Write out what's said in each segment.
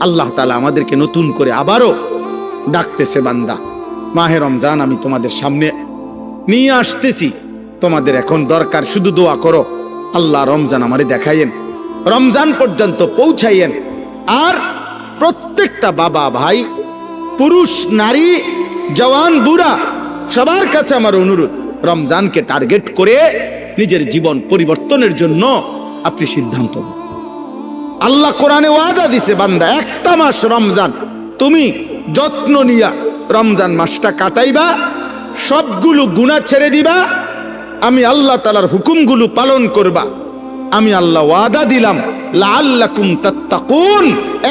আল্লাহ তাআলা আমাদেরকে নতুন করে আবারও ডাকতেছে, বান্দা মাহে রমজান আমি তোমাদের সামনে নিয়ে আসতেছি, তোমাদের এখন দরকার শুধু দোয়া করো, আল্লাহ রমজান আমারে দেখাইয়েন, রমজান পর্যন্ত পৌঁছাইয়েন। আর প্রত্যেকটা বাবা ভাই, পুরুষ নারী, জওয়ান বুড়া, সবার কাছে আমার অনুরোধ, রমজানকে টার্গেট করে নিজের জীবন পরিবর্তনের জন্য আপনি সিদ্ধান্ত নিন। আল্লাহ কোরআনে ওয়াদা দিছে, বান্দা একটা মাস রমজান তুমি যত্ন নিয়া রমজান মাসটা কাটাইবা, সবগুলো গুনাহ ছেড়ে দিবা, আমি আল্লাহ তাআলার হুকুমগুলো পালন করবা। আমি আল্লাহ ওয়াদা দিলাম লাআল্লাকুম তাত্তাকুন,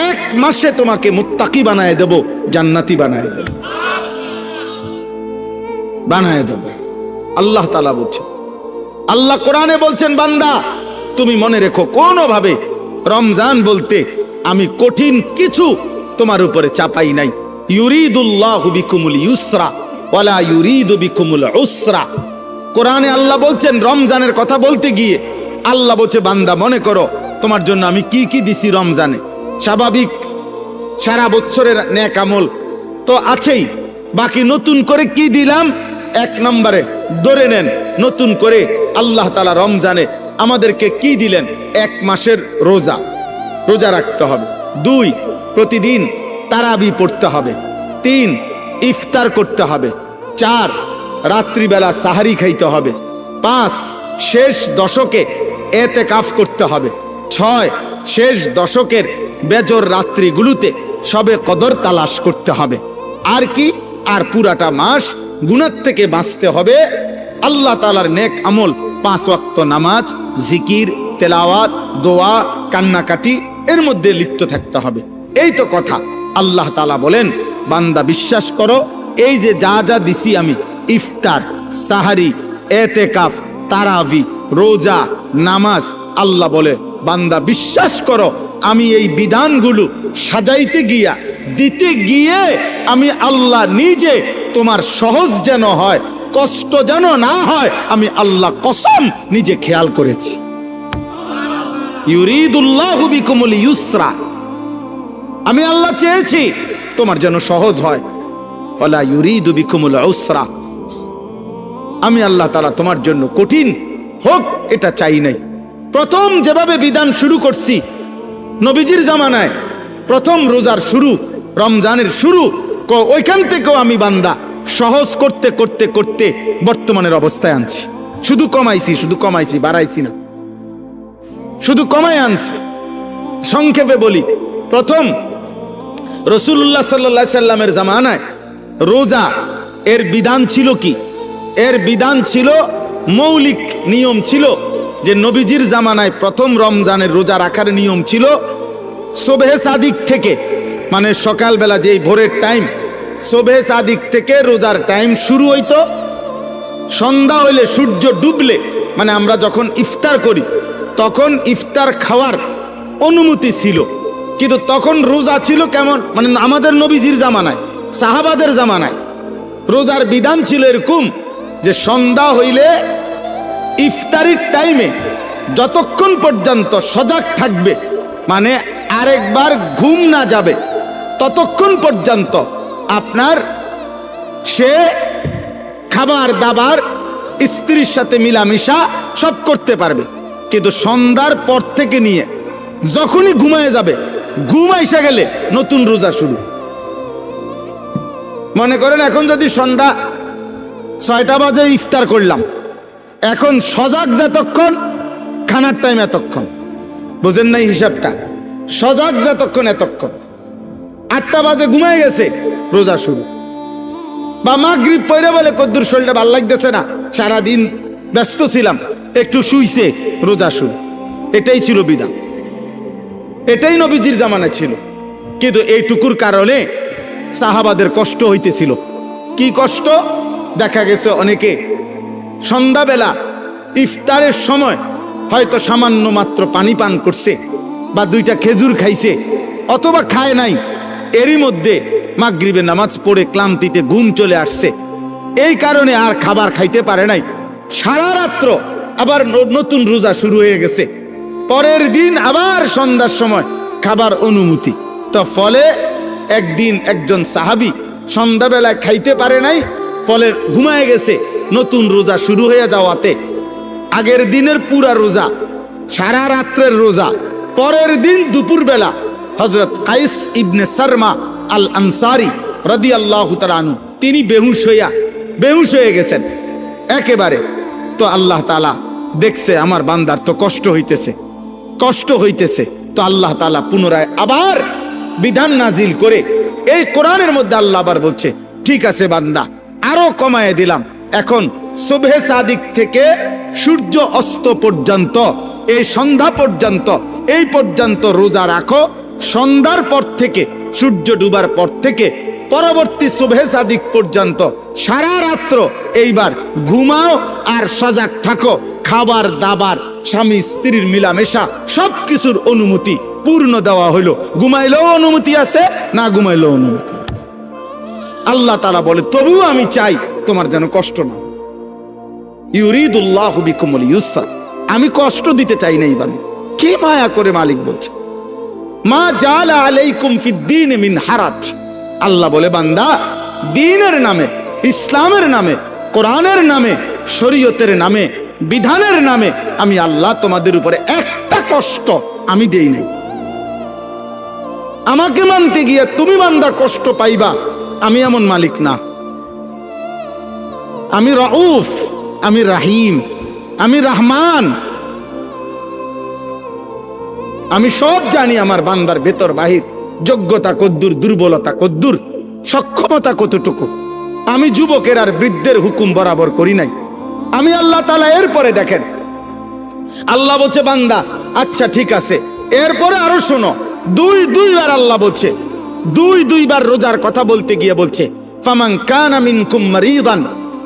এক মাসে তোমাকে মুত্তাকি বানায় দেব, জান্নাতি বানায় দেব, বানায় দেব। আল্লাহ তাআলা বলছেন, আল্লাহ কোরআনে বলছেন, বান্দা তুমি মনে রেখো কোনোভাবে রমজান বলতে আমি কঠিন কিছু তোমার উপরে চাপাই নাই। ইউরিদুল্লাহু বিকুমুল ইউসরা ওয়ালা ইউরিদু বিকুমুল উসরা। কোরআনে আল্লাহ বলছেন, রমজানের কথা বলতে গিয়ে আল্লাহ বলছে, বান্দা মনে করো তোমার জন্য আমি কি কি দিছি রমজানে। স্বাভাবিক সারা বছরের নেক আমল তো আছেই, বাকি নতুন করে কি দিলাম? এক নম্বরে ধরে নেন, নতুন করে আল্লাহ তাআলা রমজানে আমাদেরকে কি দিলেন? এক মাসের রোজা, রোজা রাখতে হবে। 2, প্রতিদিন তারাবি পড়তে হবে। 3, ইফতার করতে হবে। 4, রাত্রিবেলা সাহারি খাইতে হবে। 5, শেষ দশকে এতেকাফ করতে হবে। 6, শেষ দশকের বেজর রাত্রিগুলোতে সবে কদর তালাশ করতে হবে। আর কি? আর পুরাটা মাস গুনাহ থেকে বাঁচতে হবে। আল্লাহ তাআলার নেক আমল, 5 ওয়াক্ত নামাজ, জিকির, তেলাওয়াত, দোয়া, কান্নাকাটি, এর মধ্যে লিপ্ত থাকতে হবে। এই তো কথা। আল্লাহ তাআলা বলেন, বান্দা বিশ্বাস করো, এই যে যা যা দিছি আমি, ইফতার, সাহারি, এতেকাফ, তারাবি, রোজা, নামাজ, আল্লাহ বলে বান্দা বিশ্বাস করো, আমি এই বিধানগুলো সাজাইতে গিয়া, দিতে গিয়ে আমি আল্লাহ নিজে তোমার সহজ যেন হয়, কষ্ট যেন না হয়, আমি আল্লাহ কসম নিজে খেয়াল করেছি। ইউরিদুল্লাহু বিকুমুল ইউসরা, আমি আল্লাহ চেয়েছি তোমার যেন সহজ হয়। ওয়ালা ইউরিদু বিকুমুল উসরা, আমি আল্লাহ তাআলা তোমার জন্য কঠিন হোক এটা চাই নাই। প্রথম যেভাবে বিধান শুরু করছি নবীজির জামানায়, প্রথম রোজার শুরু, রমজানের শুরু, ওইখান থেকেও আমি বান্দা সহজ করতে করতে করতে বর্তমানের অবস্থায় আনছি। শুধু কমাইছি, বাড়াইছি না, শুধু কমাই আনছি। সংক্ষেপে বলি, প্রথম রাসূলুল্লাহ সাল্লাল্লাহু আলাইহি সাল্লামের জামানায় রোজা এর বিধান ছিল কি? এর বিধান ছিল, মৌলিক নিয়ম ছিল যে নবীজির জামানায় প্রথম রমজানের রোজা রাখার নিয়ম ছিল সুবহে সাদিক থেকে, মানে সকালবেলা যেই ভোরের টাইম, সুবহে সাদিক থেকে রোজার টাইম শুরু হইতো। সন্ধ্যা হইলে, সূর্য ডুবলে, মানে আমরা যখন ইফতার করি তখন ইফতার খাওয়ার অনুমতি ছিল। কিন্তু তখন রোজা ছিল কেমন, মানে আমাদের নবীজির জামানায়, সাহাবাদের জামানায় রোজার বিধান ছিল এরকম যে সন্ধ্যা হইলে ইফতারির টাইমে যতক্ষণ পর্যন্ত সজাগ থাকবে, মানে আরেকবার ঘুম না যাবে, ততক্ষণ পর্যন্ত আপনার সে খাবার দাবার, স্ত্রীর সাথে মিলামিশা সব করতে পারবে। কিন্তু সন্ধ্যার পর থেকে নিয়ে যখনই ঘুমায় যাবে, ঘুম আইসা গেলে নতুন রোজা শুরু। মনে করেন এখন যদি সন্ধ্যা 6টা বাজে ইফতার করলাম, এখন সজাগ যতক্ষণ, খানার টাইম এতক্ষণ, বুঝেন নাই হিসাবটা? সজাগ যতক্ষণ এতক্ষণ। 8টা বাজে ঘুমায় গেছে, রোজা শুরু। বা মাগরিব পড়ে বলে কদ্দুর শরীরটা ভাল লাগতেছে না, সারাদিন ব্যস্ত ছিলাম, একটু শুইছে, রোজা শুরু। এটাই ছিল বিধান, এটাই নবীজির জামানায় ছিল। কিন্তু এইটুকুর কারণে সাহাবাদের কষ্ট হইতেছিল। কি কষ্ট? দেখা গেছে অনেকে সন্ধ্যাবেলা ইফতারের সময় হয়তো সামান্য মাত্র পানি পান করছে, বা 2টা খেজুর খাইছে, অথবা খায় নাই, এরই মধ্যে মাগরিবের নামাজ পড়ে ক্লান্তিতে ঘুম চলে আসছে, এই কারণে আর খাবার খাইতে পারে নাই। সারা রাত্র আবার নতুন রোজা শুরু হয়ে গেছে। পরের দিন আবার সন্ধ্যার সময় খাবার অনুমতি। তো ফলে একদিন একজন সাহাবী সন্ধ্যাবেলায় খাইতে পারে নাই, ফলে ঘুমায় গেছে। নতুন রোজা শুরু হয়ে যাওয়াতে আগের দিনের পুরা রোজা, সারা রাত্রের রোজা, পরের দিন দুপুরবেলা হযরত কাইস ইবনে সারমা আল আনসারী রাদিয়াল্লাহু তাআলা আনহু তিনি বেহুশ হয়ে গেছেন একেবারে। তো আল্লাহ তাআলা দেখছে আমার বান্দার তো কষ্ট হইতেছে, তো আল্লাহ তাআলা পুনরায় আবার বিধান নাজিল করে এই কোরআনের মধ্যে আল্লাহ আবার বলছে, ঠিক আছে বান্দা, আরো কমায় দিলাম, এখন সুবহে সাদিক থেকে সূর্য অস্ত পর্যন্ত, এই সন্ধ্যা পর্যন্ত, এই পর্যন্ত রোজা রাখো। সন্ধ্যার পর থেকে, সূর্য ডুবার পর থেকে পরবর্তী সুবহে সাদিক পর্যন্ত সারা রাত্র এইবার ঘুমাও আর সজাগ থাকো। খাবার দাবার, স্বামী স্ত্রীর মিলামেশা, সবকিছুর অনুমতি পূর্ণ দেওয়া হইল। ঘুমাইলেও অনুমতি আছে, না ঘুমাইলেও অনুমতি আছে। আল্লাহ তাআলা বলে, তবুও আমি চাই তোমার যেন কষ্ট না হয়। ইউরিদুল্লাহু বিকুমুল ইউসরা, আমি কষ্ট দিতে চাই না। ইবান কি মায়া করে মালিক বলছে, মা জাআলা আলাইকুম ফিদ্দীন মিন হারাজ। আল্লাহ বলে, বান্দা, দ্বীনের নামে, ইসলামের নামে, কোরআনের নামে, শরীয়তের নামে, বিধানের নামে আমি আল্লাহ তোমাদের উপরে একটা কষ্ট আমি দেই নাই। আমাকে মানতে গিয়ে তুমি বান্দা কষ্ট পাইবা, আমি এমন মালিক না। আমি রাউফ, আমি রাহিম, আমি রহমান। আমি সব জানি আমার বান্দার ভেতর বাহির, যোগ্যতা কদ্দুর, দুর্বলতা কদ্দুর, সক্ষমতা কতটুকু। আমি যুবকের আর বৃদ্ধের হুকুম বরাবর করি নাই। আমি আল্লাহ তাআলা এরপরে দেখেন, আল্লাহ বলছে, বান্দা আচ্ছা ঠিক আছে, এরপরে আরো শোনো। দুইবার আল্লাহ বলছে, দুইবার রোজার কথা বলতে গিয়ে বলছে, ফামান কানা মিনকুম মারিদান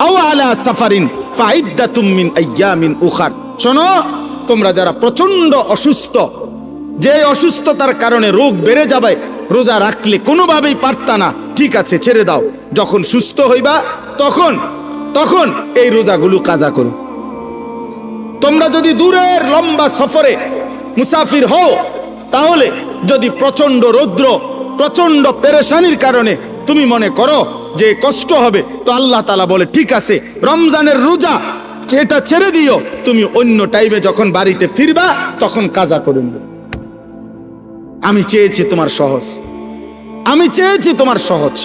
আও আলা সাফারিন ফাইদ্দাতুম মিন আইয়ামিন উখার। শোনো, তোমরা যারা প্রচন্ড অসুস্থ, যে অসুস্থতার কারণে রোগ বেড়ে যাবে, রোজা রাখলে কোনোভাবেই পারতা না, ঠিক আছে ছেড়ে দাও। যখন সুস্থ হইবা তখন এই রোজাগুলো কাজা করো। তোমরা যদি দূরের লম্বা সফরে মুসাফির হও, তাহলে যদি প্রচন্ড রৌদ্র, প্রচন্ড পেরেশানির কারণে তুমি মনে করো যে কষ্ট হবে, তো আল্লাহ তাআলা বলে, ঠিক আছে রমজানের রোজা এটা ছেড়ে দিও, তুমি অন্য টাইমে যখন বাড়িতে ফিরবা তখন কাজা করে নিও। আমি চেয়েছি তোমার সহজ,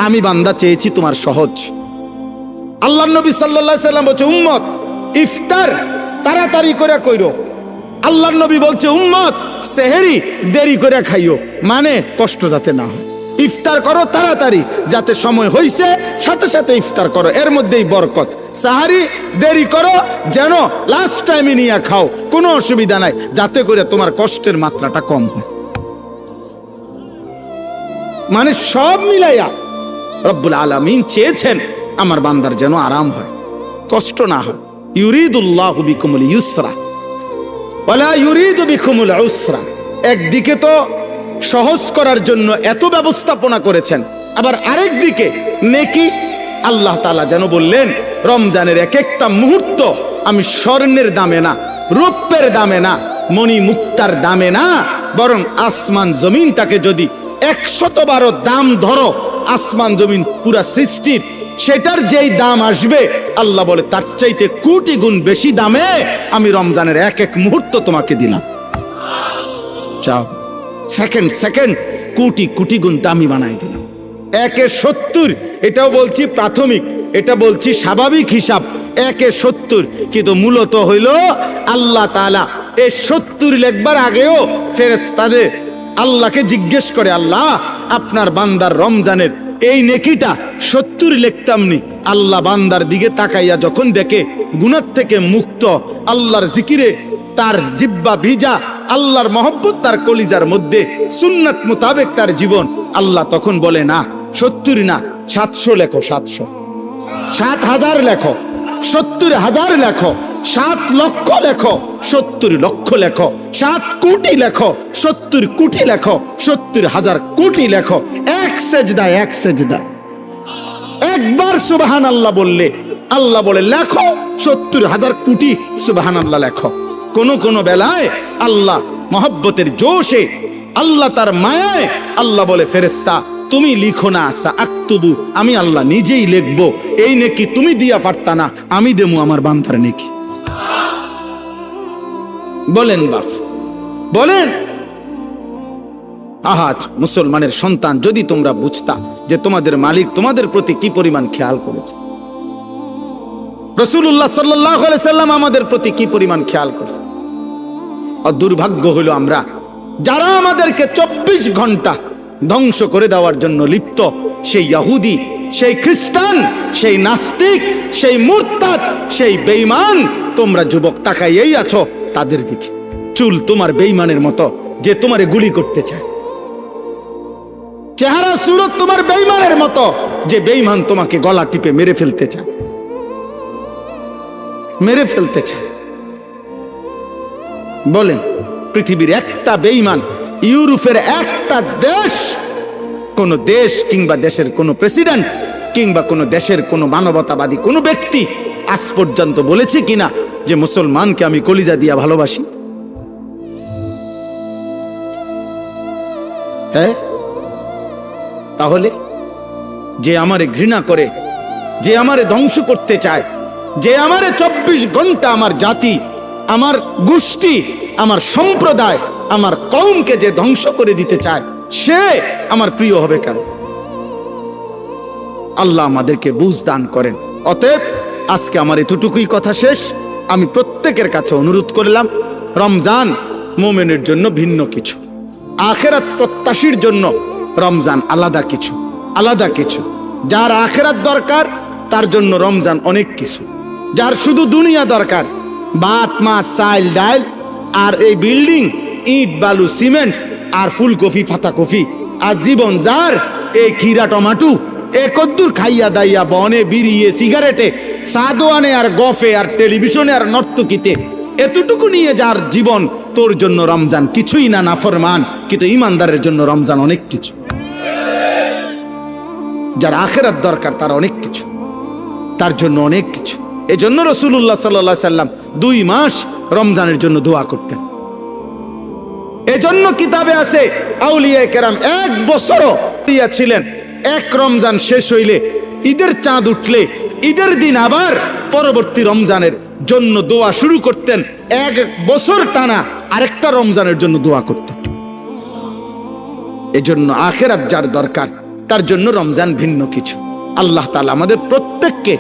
আমি বান্দা চেয়েছি তোমার সহজ। আল্লাহ নবী সাল্লাল্লাহু আলাইহি সাল্লাম বলছে, উম্মত ইফতার তাড়াতাড়ি করে কইরো। আল্লাহ নবী বলছে, উম্মত সেহরি দেরি করে খাইও, মানে কষ্ট যাতে না হয়। ইফতার করো তাড়াতাড়ি, যাতে সময় হইছে সাথে সাথে ইফতার করো, এর মধ্যেই বরকত। সাহারি দেরি করো, যেন লাস্ট টাইমে নিয়ে খাও, কোনো অসুবিধা নাই, যাতে করে তোমার কষ্টের মাত্রাটা কম হয়। মানে সব মিলাইয়া রব্বুল আলামিন চেয়েছেন আমার বান্দার যেন আরাম হয়, কষ্ট না হয়। ইউরিদুল্লাহু বিকুমুল ইউসরা ওয়ালা ইউরিদু বিকুমুল উসরা। একদিকে তো সহজ করার জন্য এত ব্যবস্থাপনা করেছেন, আবার আরেক দিকে নেকি। আল্লাহ তাআলা যেন বললেন, রমজানের এক একটা মুহূর্ত আমি স্বর্ণের দামে না, রূপের দামে না, মণি মুক্তার দামে না, বরং আসমান জমিনটাকে যদি 112 দাম ধরো, আসমান জমিন পুরা সৃষ্টির, সেটার যেই দাম আসবে, আল্লাহ বলে তার চাইতে কোটি গুণ বেশি দামে আমি রমজানের এক এক মুহূর্ত তোমাকে দিলাম। চাও সেকেন্ড কোটি গুণ দামি বানাই দিলাম। 1/70, এটাও বলছি প্রাথমিক, এটা বলছি স্বাভাবিক হিসাব, 1/70, কিন্তু মূলত হইল আল্লাহ তাআলা এই 70 লেখবার আগেও ফেরেশতাদের আল্লাহকে জিজ্ঞেস করে, আল্লাহ আপনার বান্দার রমজানের এই নেকিটা 70 লিখতাম নি। আল্লাহ বান্দার দিকে তাকাইয়া যখন দেখে গুনাহ থেকে মুক্ত, আল্লাহর জিকিরে তার জিহ্বা ভিজা, আল্লাহর মহব্বত তার কলিজার মধ্যে, সুন্নাত মোতাবেক তার জীবন, আল্লাহ তখন বলে, না 70 না, 700 লেখো, 700, 7,000 লেখো, 70,000 লেখো, 7 লক্ষ লেখো, 70 লক্ষ লেখো, 7 কোটি লেখো, 70 কোটি লেখো, 70,000 কোটি লেখো। এক সেজদা একবার সুবহানাল্লাহ বললে আল্লাহ বলে লেখো 70,000 কোটি সুবহানাল্লাহ লেখো। কোন বেলায় আল্লাহ মহব্বতের জোশে আল্লাহ তার মায়ায় আল্লাহ বলে ফেরেশতা তুমি লিখো না আকতুবু, আমি আল্লাহ নিজেই লিখবো। এই নেকি তুমি দিয়া পারতা না, আমি দেবো আমার বান্দার নেকি। বলেন বাপ, বলেন। আহাজ মুসলমানের সন্তান, যদি তোমরা বুঝতা যে তোমাদের মালিক তোমাদের প্রতি কি পরিমাণ খেয়াল করেছে, রাসূলুল্লাহ সাল্লাল্লাহু আলাইহি সাল্লাম আমাদের প্রতি কি পরিমাণ খেয়াল করছে। আর দুর্ভাগ্য হলো আমরা যারা আমাদেরকে 24 ঘন্টা ধ্বংস করে দেওয়ার জন্য লিপ্ত, সেই ইহুদি, সেই খ্রিস্টান, সেই নাস্তিক, সেই মুরতাদ, সেই বেঈমান, তোমরা যুবক তাকাইয়েই আছো তাদের দিকে। চুল তোমার বেঈমানের মতো যে তোমারে গুলি করতে চায়, চেহারা সুরত তোমার বেঈমানের মতো যে বেঈমান তোমাকে গলা টিপে মেরে ফেলতে চায়, মেরে ফেলতে চায়। বলেন, পৃথিবীর একটা বেঈমান, ইউরোপের একটা দেশ, কোন দেশ কিংবা দেশের কোন প্রেসিডেন্ট কিংবা কোন দেশের কোন মানবতাবাদী কোন ব্যক্তি আজ পর্যন্ত বলেছে কিনা যে মুসলমানকে আমি কলিজা দিয়া ভালোবাসি? হ্যাঁ, তাহলে যে আমারে ঘৃণা করে, যে আমারে ধ্বংস করতে চায়, যে আমারে 24 ঘন্টা আমার জাতি, আমার গোষ্ঠী, আমার সম্প্রদায়, আমার কওমকে যে ধ্বংস করে দিতে চায়, সে আমার প্রিয় হবে কেন? আল্লাহ আমাদেরকে বুঝ দান করেন। অতএব আজকে আমার এতটুকুই কথা শেষ। আমি প্রত্যেকের কাছে অনুরোধ করলাম, রমজান মুমিনের জন্য ভিন্ন কিছু, আখিরাত প্রত্যাশীর জন্য রমজান আলাদা কিছু, আলাদা কিছু। যার আখিরাত দরকার তার জন্য রমজান অনেক কিছু। যার শুধু দুনিয়া দরকার, ভাত মাছ চাল ডাল আর এই বিল্ডিং, ইট বালু সিমেন্ট আর ফুলকপি ফাতাকপি, আর জীবন যার এই খিরা টমাটো, এ কদ্দুর খাইয়া দাইয়া বনে বিড়িয়ে সিগারেটে সাদোয়ানে আর গফে আর টেলিভিশনে আর নর্তকিতে, এতটুকু নিয়ে যার জীবন, তোর জন্য রমজান কিছুই না, নাফরমান। কিন্তু ইমানদারের জন্য রমজান অনেক কিছু। যার আখিরাত দরকার তার অনেক কিছু, তার জন্য অনেক কিছু। এজন্য রাসূলুল্লাহ সাল্লাল্লাহু আলাইহি সাল্লাম 2 মাস রমজানের জন্য দোয়া করতেন। এজন্য কিতাবে আছে আউলিয়ায়ে কেরাম 1 বছরও ছিলেন। এক রমজান শেষ হইলে, ঈদের চাঁদ উঠলে, ঈদের দিন আবার পরবর্তী রমজানের জন্য দোয়া শুরু করতেন। 1 বছর টানা আরেকটা রমজানের জন্য দোয়া করতেন। এজন্য আখিরাত যার দরকার তার জন্য রমজান ভিন্ন কিছু। আল্লাহ তাআলা আমাদের প্রত্যেককে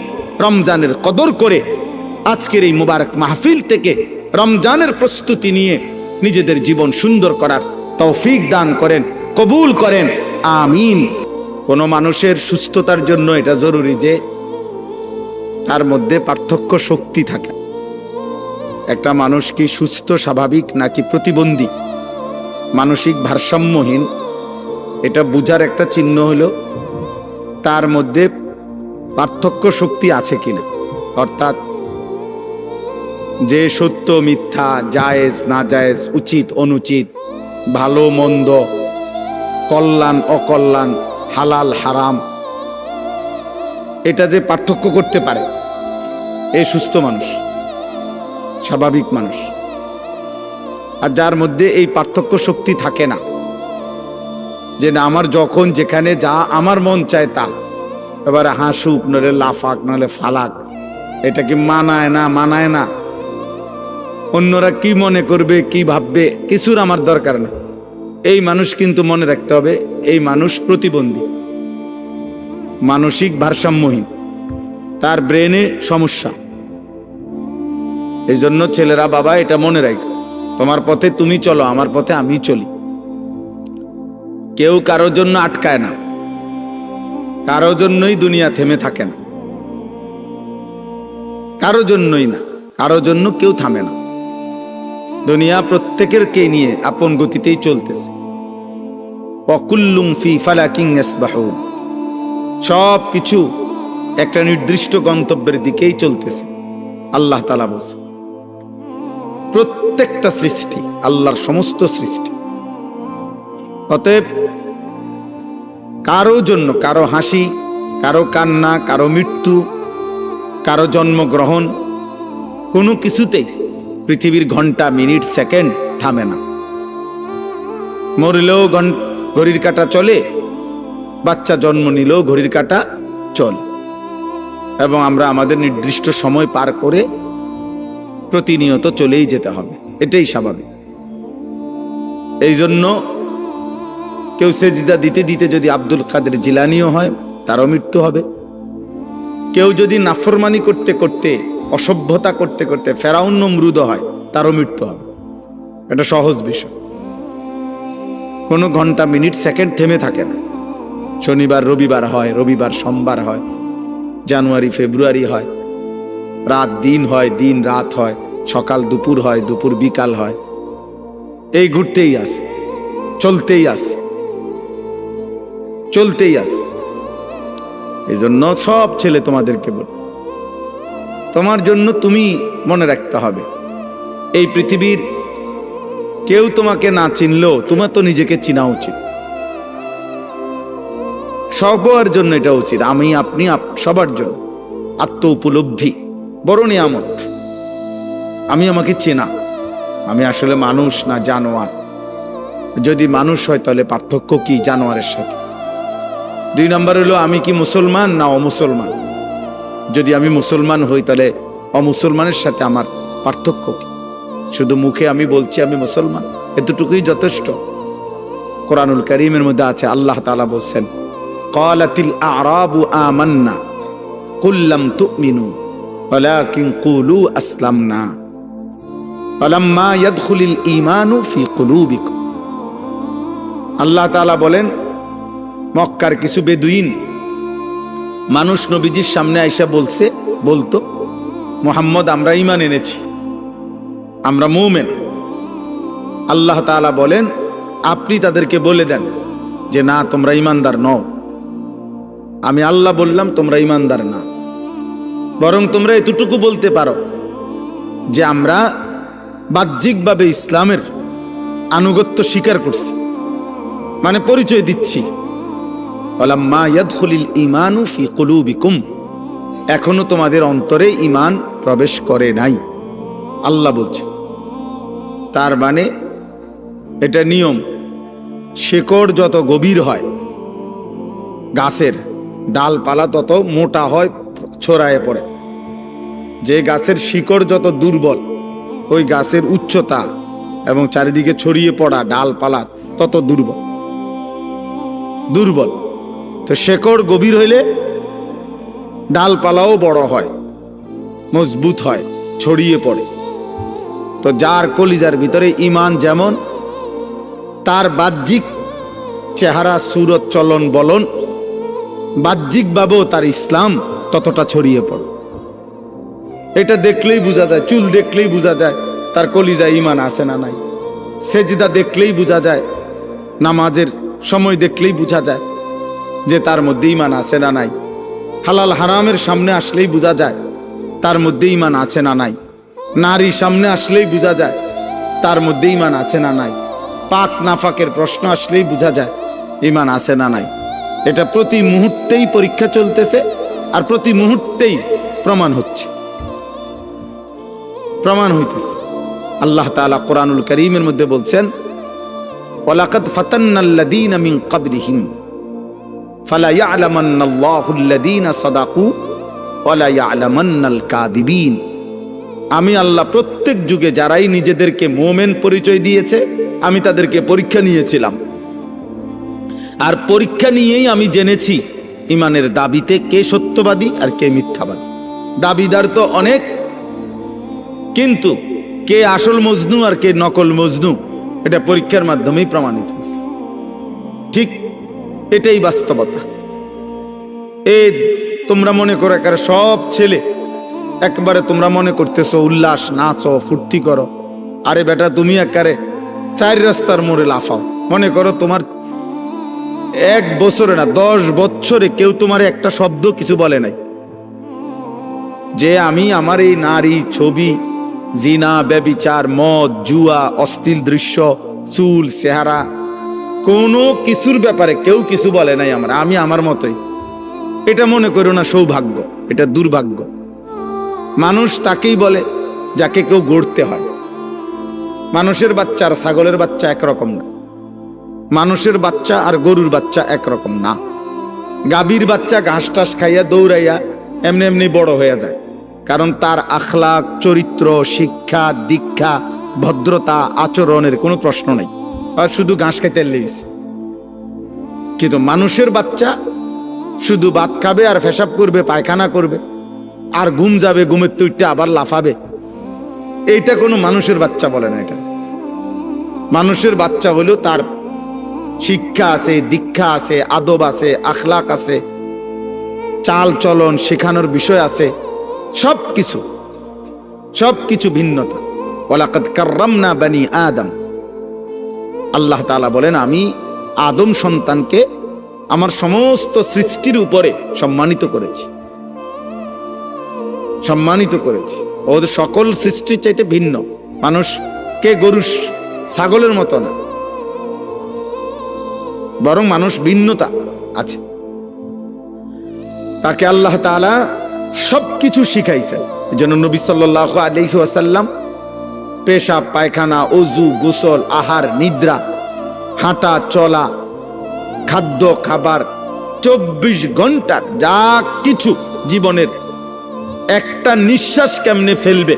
রমজানের কদর করে আজকের এই মুবারক মাহফিল থেকে রমজানের প্রস্তুতি নিয়ে নিজেদের জীবন সুন্দর করার তৌফিক দান করেন, কবুল করেন, আমিন। কোন মানুষের সুস্থতার জন্য এটা জরুরি যে তার মধ্যে পার্থক্য শক্তি থাকে। একটা মানুষ কি সুস্থ স্বাভাবিক নাকি প্রতিবন্ধী, মানসিক ভারসাম্যহীন, এটা বুঝার একটা চিহ্ন হলো তার মধ্যে পার্থক্য শক্তি আছে কিনা। অর্থাৎ যে সত্য মিথ্যা, জায়েজ না জায়েজ, উচিত অনুচিত, ভালো মন্দ, কল্যাণ অকল্যাণ, হালাল হারাম, এটা যে পার্থক্য করতে পারে, এই সুস্থ মানুষ, স্বাভাবিক মানুষ। আর যার মধ্যে এই পার্থক্য শক্তি থাকে না, যে না আমার যখন যেখানে যা আমার মন চায় তা, এবারে হাসুক নলে লাফাক নলে ফালাক, এটা কি মানায় না, মানায় না, অন্যরা কি মনে করবে কি ভাববে কিছুর আমার দরকার না, এই মানুষ কিন্তু মনে রাখতে হবে এই মানুষ প্রতিবন্ধী, মানসিক ভারসাম্যহীন, তার ব্রেনে সমস্যা। এই জন্য ছেলেরা, বাবা এটা মনে রাখো, তোমার পথে তুমি চলো, আমার পথে আমি চলি। কেউ কারোর জন্য আটকায় না, কারোর জন্যই দুনিয়া থেমে থাকে না, কারোর জন্যই না, কারোর জন্য কেউ থামে না। দুনিয়া প্রত্যেকের কে নিয়ে আপন গতিতেই চলতেছে। ওয়াকুল্লুম ফি ফালাকিন ইয়াসবাহুন, সব কিছু একটা নির্দিষ্ট গন্তব্যের দিকেই চলতেছে। আল্লাহ তাআলা বলছে প্রত্যেকটা সৃষ্টি আল্লাহর সমস্ত সৃষ্টি। অতএব কারো জন্য, কারো হাসি, কারো কান্না, কারো মৃত্যু, কারো জন্মগ্রহণ, কোনো কিছুতেই পৃথিবীর ঘন্টা মিনিট সেকেন্ড থামে না। মরলেও ঘড়ির কাঁটা চলে, বাচ্চা জন্ম নিলেও ঘড়ির কাঁটা চলে, এবং আমরা আমাদের নির্দিষ্ট সময় পার করে প্রতিনিয়ত চলেই যেতে হবে, এটাই স্বাভাবিক। এই জন্য কেউ সেজদা দিতে দিতে যদি আব্দুল কাদের জিলানিও হয়, তারও মৃত্যু হবে। কেউ যদি নাফরমানি করতে করতে, অসভ্যতা করতে করতে ফেরাউন নমরুদ হয়, তারও মৃত্যু হবে। এটা সহজ বিষয়, কোনো ঘন্টা মিনিট সেকেন্ড থেমে থাকে না। শনিবার রবিবার হয়, রবিবার সোমবার হয়, জানুয়ারি ফেব্রুয়ারি হয়, রাত দিন হয়, দিন রাত হয়, সকাল দুপুর হয়, দুপুর বিকাল হয়, এই ঘুরতেই আছে, চলতেই আছে, চলতেই আছে। এই জন্য সব ছেলে তোমাদেরকে বল, তোমার জন্য তুমি মনে রাখতে হবে, এই পৃথিবীর কেউ তোমাকে না চিনলেও তোমার তো নিজেকে চিনা উচিত। সবার জন্য এটা উচিত, আমি আপনি সবার জন্য। আত্ম উপলব্ধি বড় নিয়ামত। আমি আমাকে চেনা, আমি আসলে মানুষ না জানোয়ার। যদি মানুষ হয় তাহলে পার্থক্য কি জানোয়ারের সাথে? 2 নম্বর হলো আমি কি মুসলমান না অমুসলমান। যদি আমি মুসলমান হই তাহলে অমুসলমানের সাথে আমার পার্থক্য কি? শুধু মুখে আমি বলছি আমি মুসলমান, এতটুকুই যথেষ্ট। কোরআনুল কারীমের মধ্যে আছে, আল্লাহ তাআলা বলছেন, ক্বালাতিল আ'রাবু আমান্না কুল লাম তু'মিনু ওয়ালাকিন কুলু আসলামনা ফালাম্মা ইয়াদখুলিল ঈমানু ফি কুলুবিকুম। আল্লাহ তাআলা বলেন, মক্কার কিছু বেদুইন মানুষ নবীজির সামনে আইসা বলতো, মুহাম্মদ আমরা ঈমান এনেছি, আমরা মুমিন। আল্লাহ তাআলা বলেন, আপনি তাদেরকে বলে দেন যে না, তোমরা ঈমানদার নও। আমি আল্লাহ বললাম তোমরা ঈমানদার না, বরং তোমরা এতটুকু বলতে পারো যে আমরা বাহ্যিকভাবে ইসলামের আনুগত্য স্বীকার করছি, মানে পরিচয় দিচ্ছি। ওয়ালাম্মা ইয়াদখুলিল ঈমানু ফি কুলুবিকুম, এখনো তোমাদের অন্তরে ঈমান প্রবেশ করে নাই, আল্লাহ বলছেন। তার মানে এটা নিয়ম, শেকড় যত গভীর হয়, গাছের ডালপালা তত মোটা হয়, ছড়ায় পড়ে। যে গাছের শিকড় যত দুর্বল, ওই গাছের উচ্চতা এবং চারিদিকে ছড়িয়ে পড়া ডালপালা তত দুর্বল। তো শেকড় গভীর হইলে ডালপালাও বড় হয়, মজবুত হয়, ছড়িয়ে পড়ে। তো যার কলিজার ভিতরে ঈমান যেমন, তার বাহ্যিক চেহারা, সুরত, চলন বলন, বাহ্যিকভাবেও তার ইসলাম ততটা ছড়িয়ে পড়ে। এটা দেখলেই বোঝা যায়, চুল দেখলেই বোঝা যায় তার কলিজায় ঈমান আছে না নাই। সেজদা দেখলেই বোঝা যায়, নামাজের সময় দেখলেই বোঝা যায় যে তার মধ্যে ঈমান আছে না নাই। হালাল হারামের সামনে আসলেই বোঝা যায় তার মধ্যে ঈমান আছে না নাই। নারী সামনে আসলেই বোঝা যায় তার মধ্যে ঈমান আছে না নাই। পাক নাফাকের প্রশ্ন আসলেই বোঝা যায় ঈমান আছে না নাই। এটা প্রতি মুহূর্তেই পরীক্ষা চলতেছে, আর প্রতি মুহূর্তেই প্রমাণ হইতেছে। আল্লাহ তাআলা কোরআনুল কারীমের মধ্যে বলছেন, ওয়ালাকাদ ফাতান্নাল্লাযীনা মিন ক্বাবলিহিম ফালা ইয়া'লামান্নাল্লাহুল্লাযীনা সাদাকু ওয়ালা ইয়া'লামান্নাল কাযিবিন। আমি আল্লাহ প্রত্যেক যুগে যারাই নিজেদেরকে মুমিন পরিচয় দিয়েছে, আমি তাদেরকে পরীক্ষা নিয়েছিলাম, আর পরীক্ষা নিয়েই আমি জেনেছি ঈমানের দাবিতে কে সত্যবাদী আর কে মিথ্যাবাদী। দাবিদার তো অনেক, কিন্তু কে আসল মজনু আর কে নকল মজনু, এটা পরীক্ষার মাধ্যমেই প্রমাণিত হয়েছে। ঠিক এটাই বাস্তবতা। তোমরা মনে করো একেবারে সব ছেলে একবারে তোমরা মনে করতেছো উল্লাস, নাচো, ফুর্তি করো। আরে বেটা, তুমি একেবারে 4 রাস্তার মোড়ে লাফাও। মনে করো তোমার 1 বছরে না 10 বছরে কেউ তোমার একটা শব্দ কিছু বলে নাই, যে আমি আমার এই নারী, ছবি, জিনা, ব্যভিচার, মদ, জুয়া, অশ্লীল দৃশ্য, চুল, চেহারা, কোনো কিছুর ব্যাপারে কেউ কিছু বলে নাই আমি আমার মতোই। এটা মনে করো না সৌভাগ্য, এটা দুর্ভাগ্য। মানুষ তাকেই বলে যাকে কেউ গড়তে হয়। মানুষের বাচ্চা আর ছাগলের বাচ্চা একরকম না। মানুষের বাচ্চা আর গরুর বাচ্চা একরকম না। গাভীর বাচ্চা ঘাস টাস খাইয়া দৌড়াইয়া এমনি এমনি বড় হয়ে যায়, কারণ তার আখলাক, চরিত্র, শিক্ষা, দীক্ষা, ভদ্রতা, আচরণের কোনো প্রশ্ন নাই, আর শুধু ঘাস খাইতে লেগেছে। কিন্তু মানুষের বাচ্চা শুধু ভাত খাবে আর পেশাব করবে, পায়খানা করবে, আর ঘুম যাবে, ঘুমের তুইটা আবার লাফাবে। এইটা কোনো মানুষের বাচ্চা বলে না। এটা মানুষের বাচ্চা হলো তার শিক্ষা আছে, দীক্ষা আছে, আদব আছে, আখলাক আছে, চাল চলন শেখানোর বিষয় আছে, সবকিছু ভিন্নতা। ওয়ালাকাদ কাররামনা বানি আদম, আল্লাহ তাআলা বলেন আমি আদম সন্তানকে আমার সমস্ত সৃষ্টির উপরে সম্মানিত করেছি। ওদের সকল সৃষ্টির চাইতে ভিন্ন। মানুষকে গরু ছাগলের মতো না, বরং মানুষ ভিন্নতা আছে। তাকে আল্লাহ তাআলা সবকিছু শিখাইছেন। এজন্য নবী সাল্লাল্লাহু আলাইহি ওয়াসাল্লাম পেশাব, পায়খানা, ওযু, গোসল, আহার, নিদ্রা, হাঁটা চলা, খাদ্য খাবার 24 ঘন্টার যা কিছু জীবনের একটা নিঃশ্বাস কেমনে ফেলবে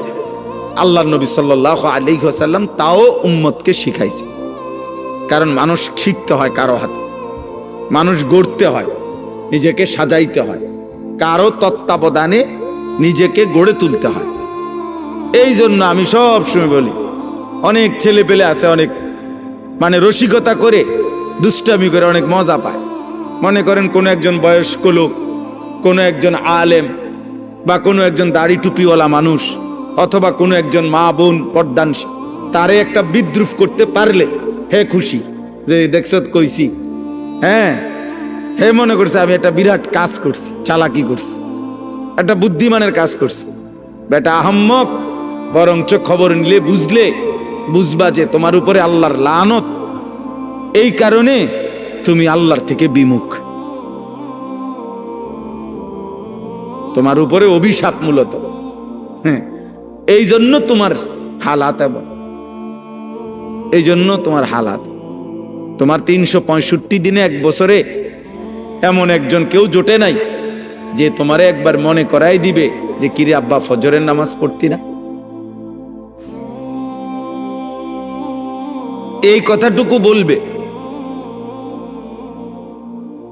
আল্লাহ নবী সাল্লাল্লাহু আলাইহি ওয়াসাল্লাম তাও উম্মতকে শিখাইছে। কারণ মানুষ শিখতে হয় কারো হাতে, মানুষ গড়তে হয়, নিজেকে সাজাইতে হয়, কারো তত্ত্বাবধানে নিজেকে গড়ে তুলতে হয়। এই জন্য আমি সব সময় বলি, অনেক ছেলে পেলে আছে, অনেক রসিকতা করে, দুষ্টামি করে অনেক মজা পায়। মনে করেন কোনো একজন বয়স্ক লোক, কোনো একজন আলেম, বা কোনো একজন দাড়ি টুপিওয়ালা মানুষ, অথবা কোনো একজন মা বোন পর্দানশী, তারে একটা বিদ্রুপ করতে পারলে হে খুশি, যে দেখছ কইছি, হ্যাঁ হে মনে করছে আমি একটা বিরাট কাজ করছি, চালাকি করছি, একটা বুদ্ধিমানের কাজ করছি। বেটা আহাম্মক, বরঞ্চ খবর নিলে বুঝবা যে তোমার উপরে আল্লাহর লানত, এই কারণে তুমি আল্লাহর থেকে বিমুখ, তোমার উপরে অভিশাপ মূলত। হ্যাঁ, এই জন্য তোমার হালাত, এই জন্য তোমার হালাত। তোমার 365 দিনে এক বছরে এমন একজন কেউ জোটে নাই যে তোমারে একবার মনে করাই দিবে যে কিরে আব্বা ফজরের নামাজ পড়তি না। এই কথাটুকু বলবে,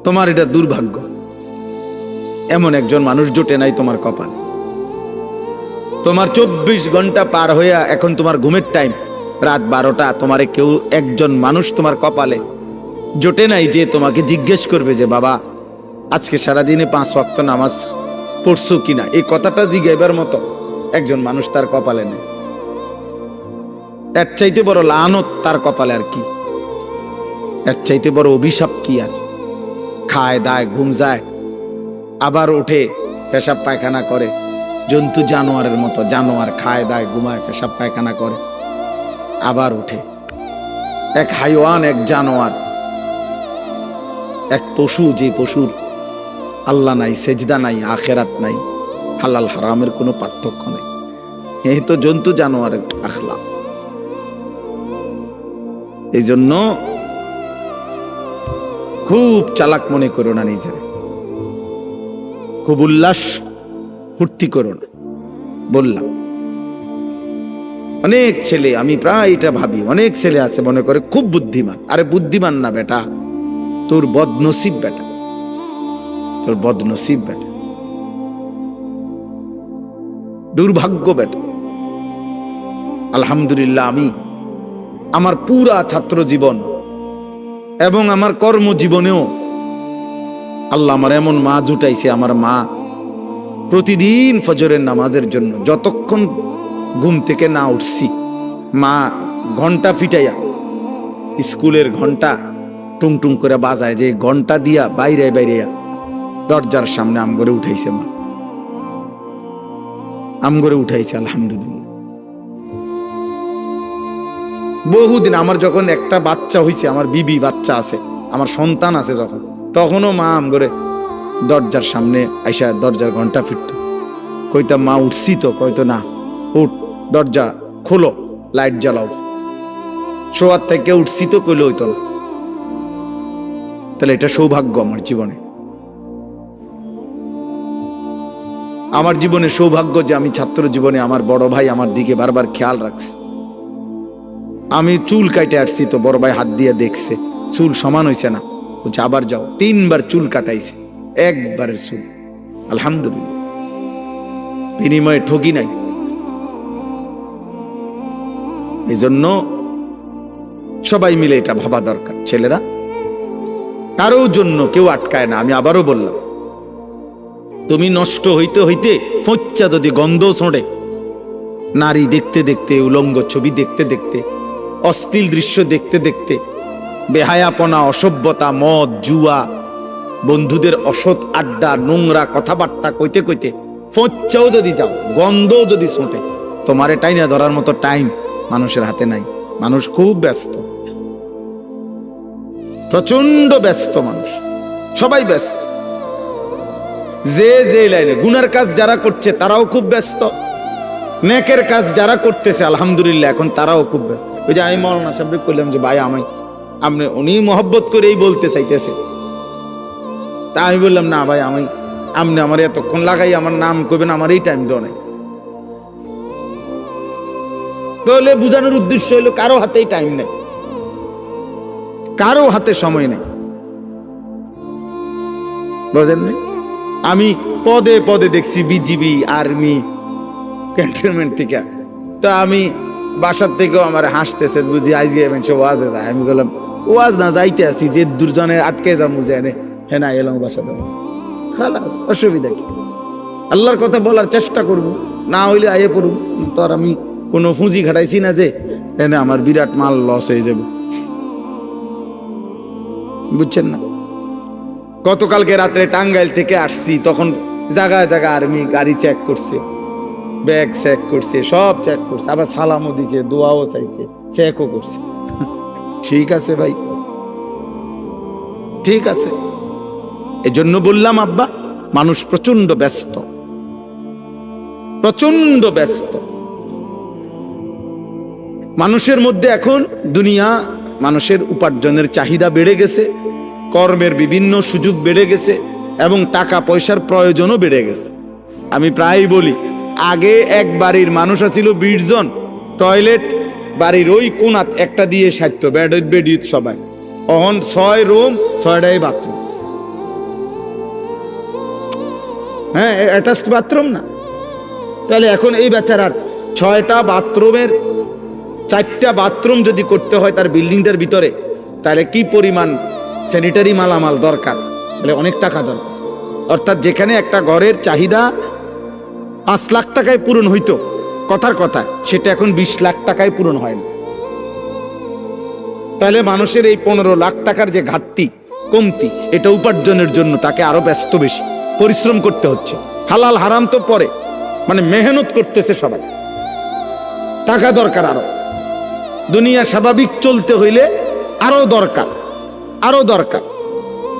তোমার এটা দুর্ভাগ্য, এমন একজন মানুষ জোটে নাই তোমার কপাল। তোমার 24 ঘন্টা পার হইয়া এখন তোমার ঘুমের টাইম, রাত 12টা, তোমারে কেউ একজন মানুষ তোমার কপালে জোটে নাই যে তোমাকে জিজ্ঞেস করবে যে বাবা আজকে সারাদিনে 5 ওয়াক্ত নামাজ পড়ছো কিনা। এই কথাটা জিজ্ঞাইবার মতো একজন মানুষ তার কপালে নেই। এর চাইতে বড় লানত তার কপালে আর কি, এর চাইতে বড় অভিশাপ কি আর। খায় দায়, ঘুম যায়, আবার উঠে পেশাব পায়খানা করে, জন্তু জানোয়ারের মতো। জানোয়ার খায় দায়, ঘুমায়, পেশাব পায়খানা করে, আবার উঠে। এক হাইওয়ান, এক জানোয়ার, এক পশু, যে পশুর আল্লাহ নাই, সেজদা নাই, আখেরাত নাই, হালাল হারামের কোনো পার্থক্য নেই। এই তো জন্তু জানোয়ারের আখলাক। এই জন্য খুব চালাক মনে করো না নিজের, খুব উল্লাস ফুর্তি করো না। বললাম অনেক ছেলে, আমি প্রায় এটা ভাবি, অনেক ছেলে আছে মনে করে খুব বুদ্ধিমান। আরে বুদ্ধিমান না বেটা, তোর বদনসিব বেটা, তোর বদনসিব বেটা, দুর্ভাগ্য বেটা। আলহামদুলিল্লাহ, আমি আমার পুরা ছাত্র জীবন এবং আমার কর্মজীবনেও আল্লাহ আমার এমন মা জুটাইছে। আমার মা প্রতিদিন ফজরের নামাজের জন্য যতক্ষণ ঘুম থেকে না উঠছি, মা ঘন্টা ফিটাইয়া, স্কুলের ঘন্টা টুং টুং করে বাজায়, যে ঘন্টা দিয়া বাইরে দরজার সামনে আমগরে উঠাইছে। মা আমগরে উঠাইছে, আলহামদুলিল্লাহ। বহুদিন আমার যখন একটা বাচ্চা হইছে, আমার বিবি বাচ্চা আছে, আমার সন্তান আছে যখন, তখনও মা আমগরে দরজার সামনে আইসা দরজার ঘন্টা ফিরত। কইতাম মা উঠছি তো, কইতো না উঠ, দরজা খোলো, লাইট জ্বালাও। শোয়ার থেকে উঠছি তো, কইলে হইতো না, তাহলে এটা সৌভাগ্য আমার জীবনে। আমার জীবনে সৌভাগ্য যে আমি ছাত্র জীবনে আমার বড় ভাই আমার দিকে বারবার খেয়াল রাখছে। আমি চুল কাটে আসছি তো বড় ভাই হাত দিয়ে দেখছে চুল সমান হয়েছে না, বলছে আবার যাও। 3 বার চুল কাটাইছে, একবারের চুল। আলহামদুলিল্লাহ, বিনিময়ে ঠকি নাই। এই জন্য সবাই মিলে এটা ভাবা দরকার। ছেলেরা, কারো জন্য কেউ আটকায় না। আমি আবারও বললাম, তুমি নষ্ট হইতে হইতে ফচ্চা যদি গন্ধ ছোঁড়ে, নারী দেখতে দেখতে, উলঙ্গ ছবি দেখতে দেখতে, অশ্লীল দৃশ্য দেখতে দেখতে, বেহায়াপনা, অসভ্যতা, মদ, জুয়া, বন্ধুদের অসৎ আড্ডা, নোংরা কথাবার্তা কইতে কইতে ফচ্চাও যদি যাও, গন্ধও যদি ছোঁটে, তোমার এটাই না ধরার মতো টাইম মানুষের হাতে নাই। মানুষ খুব ব্যস্ত, প্রচন্ড ব্যস্ত মানুষ, সবাই ব্যস্ত। যে যে লাইনে গুনার কাজ যারা করছে তারাও খুব ব্যস্ত, নেকের কাজ যারা করতেছে আলহামদুলিল্লাহ এখন তারাও খুব ব্যস্ত। ওই যে আমি মৌলানা সাহেবকে কইলাম যে ভাই আপনি উনি মহব্বত করেই বলতে চাইতেছে, তা আমি বললাম না ভাই আপনি আমার এতক্ষণ লাগাই আমার নাম কইবেন, আমার এই টাইম দেওয়া নাই। তাহলে বুঝানোর উদ্দেশ্য হলো কারো হাতেই টাইম নেই, কারো হাতে সময় নেই, বুঝলেন? আমি পদে পদে দেখছি বিজিবি, আর্মি, ক্যান্টনমেন্ট থেকে। তা আমি বাসার থেকেও আমার হাসতেছে, বুঝি আজকে সে ওয়াজে যায়। আমি বললাম ওয়াজ না যাইতে আছি, যে দুজনে আটকে যা মুজে এনে হ্যাঁ না এলাম বাসাতে, খালাস, অসুবিধা কি? আল্লাহর কথা বলার চেষ্টা করব, না হইলে আয়ে পড়ব। তো আর আমি কোনো পুঁজি ঘাটাইছি না যে এনে আমার বিরাট মাল লস হয়ে যাবে, বুঝছেন না? গতকালকে রাত্রে টাঙ্গাইল থেকে আসছি, তখন জায়গায় জায়গায় আর্মি গাড়ি চেক করছে, ব্যাগ চেক করছে, সব চেক করছে, আবার সালামও দিছে, দোয়াও চাইছে, চেকও করছে। ঠিক আছে ভাই, ঠিক আছে। এজন্য বললাম আব্বা, মানুষ প্রচন্ড ব্যস্ত, প্রচন্ড ব্যস্ত। মানুষের মধ্যে এখন দুনিয়া, মানুষের উপার্জনের চাহিদা বেড়ে গেছে, কর্মের বিভিন্ন সুযোগ বেড়ে গেছে এবং টাকা পয়সার প্রয়োজনও বেড়ে গেছে। আমি প্রায় বলি, আগে এক বাড়ির মানুষ ছিল 20 জন, টয়লেট বাড়ির ওই কোণাত একটা দিয়ে সারত, বেড সবাই। অহন 6 রুম, 6টাই বাথরুম। হ্যাঁ, অ্যাটাচড বাথরুম না? তাহলে এখন এই বেচারার 6টা বাথরুমের 4টা বাথরুম যদি করতে হয় তার বিল্ডিংটার ভিতরে, তাহলে কি পরিমাণ স্যানিটারি মালামাল দরকার, তাহলে অনেক টাকা দরকার। অর্থাৎ যেখানে একটা ঘরের চাহিদা 5 লাখ টাকায় পূরণ হইতো কথার কথা, সেটা এখন 20 লাখ টাকায় পূরণ হয় না। তাহলে মানুষের এই 15 লাখ টাকার যে ঘাটতি, কমতি, এটা উপার্জনের জন্য তাকে আরো ব্যস্ত, বেশি পরিশ্রম করতে হচ্ছে। হালাল হারাম তো পরে, মানে মেহনত করতেছে সবাই, টাকা দরকার আরো। দুনিয়া স্বাভাবিক চলতে হইলে আরো দরকার, আরো দরকার।